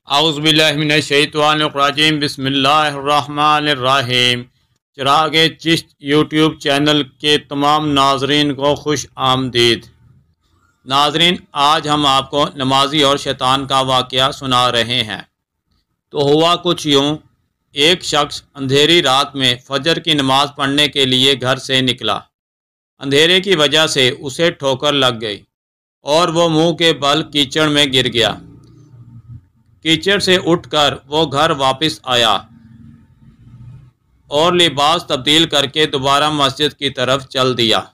औज़ुबिल्लाहिमिनश्शैतानिर्रजीम बिस्मिल्लाहिर्रहमानिर्रहीम। चिराग Chisht YouTube channel के तमाम नाजरीन को खुश आमदीद। नाजरीन, आज हम आपको नमाजी और शैतान का वाक़या सुना रहे हैं। तो हुआ कुछ यूँ, एक शख्स अंधेरी रात में फजर की नमाज़ पढ़ने के लिए घर से निकला। अंधेरे की वजह से उसे ठोकर लग गई और वो मुंह के बल कीचड़ में गिर गया। कीचड़ से उठकर वो घर वापस आया और लिबास तब्दील करके दोबारा मस्जिद की तरफ चल दिया।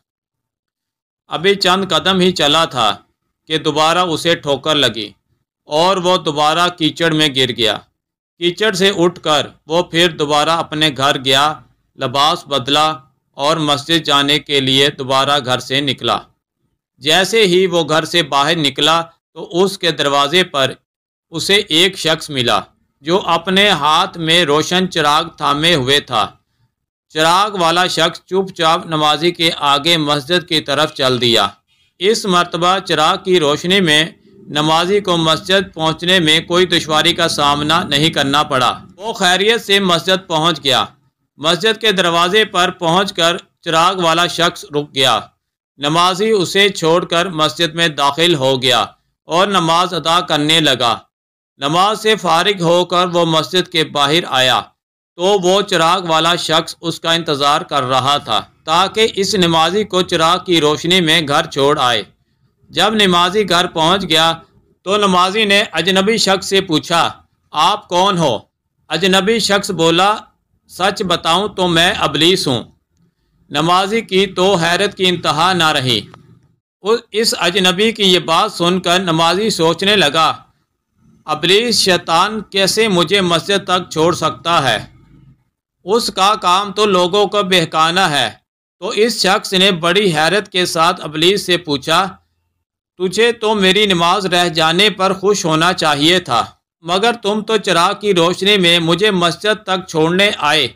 अभी चंद कदम ही चला था कि दोबारा उसे ठोकर लगी और वो दोबारा कीचड़ में गिर गया। कीचड़ से उठकर वो फिर दोबारा अपने घर गया, लिबास बदला और मस्जिद जाने के लिए दोबारा घर से निकला। जैसे ही वो घर से बाहर निकला तो उसके दरवाजे पर उसे एक शख्स मिला जो अपने हाथ में रोशन चिराग थामे हुए था। चिराग वाला शख्स चुपचाप नमाजी के आगे मस्जिद की तरफ चल दिया। इस मर्तबा चिराग की रोशनी में नमाजी को मस्जिद पहुंचने में कोई दुश्वारी का सामना नहीं करना पड़ा। वो खैरियत से मस्जिद पहुंच गया। मस्जिद के दरवाजे पर पहुंचकर चिराग वाला शख्स रुक गया। नमाजी उसे छोड़कर मस्जिद में दाखिल हो गया और नमाज अदा करने लगा। नमाज से फारिग होकर वो मस्जिद के बाहर आया तो वो चिराग वाला शख्स उसका इंतज़ार कर रहा था ताकि इस नमाजी को चिराग की रोशनी में घर छोड़ आए। जब नमाजी घर पहुंच गया तो नमाजी ने अजनबी शख्स से पूछा, आप कौन हो? अजनबी शख्स बोला, सच बताऊं तो मैं अबलीस हूँ। नमाजी की तो हैरत की इंतहा ना रही। इस अजनबी की ये बात सुनकर नमाजी सोचने लगा, अबलीस शैतान कैसे मुझे मस्जिद तक छोड़ सकता है? उसका काम तो लोगों को बहकाना है। तो इस शख्स ने बड़ी हैरत के साथ अबलीस से पूछा, तुझे तो मेरी नमाज रह जाने पर खुश होना चाहिए था, मगर तुम तो चिराग की रोशनी में मुझे मस्जिद तक छोड़ने आए।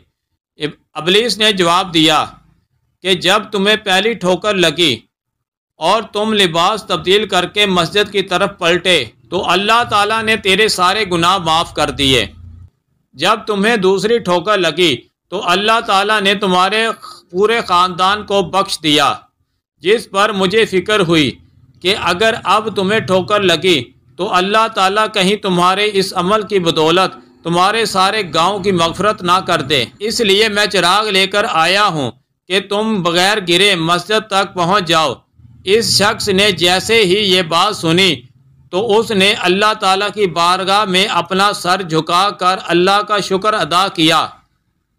अबलीस ने जवाब दिया कि जब तुम्हें पहली ठोकर लगी और तुम लिबास तब्दील करके मस्जिद की तरफ पलटे तो अल्लाह ताला ने तेरे सारे गुनाह माफ़ कर दिए। जब तुम्हें दूसरी ठोकर लगी तो अल्लाह ताला ने तुम्हारे पूरे ख़ानदान को बख्श दिया, जिस पर मुझे फ़िक्र हुई कि अगर अब तुम्हें ठोकर लगी तो अल्लाह ताला कहीं तुम्हारे इस अमल की बदौलत तुम्हारे सारे गांव की मग़फ़रत ना कर दे। इसलिए मैं चिराग लेकर आया हूँ कि तुम बग़ैर गिरे मस्जिद तक पहुँच जाओ। इस शख्स ने जैसे ही ये बात सुनी तो उसने अल्लाह ताला की बारगाह में अपना सर झुका कर अल्लाह का शुक्र अदा किया।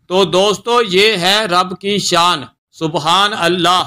तो दोस्तों, ये है रब की शान। सुबहान अल्लाह।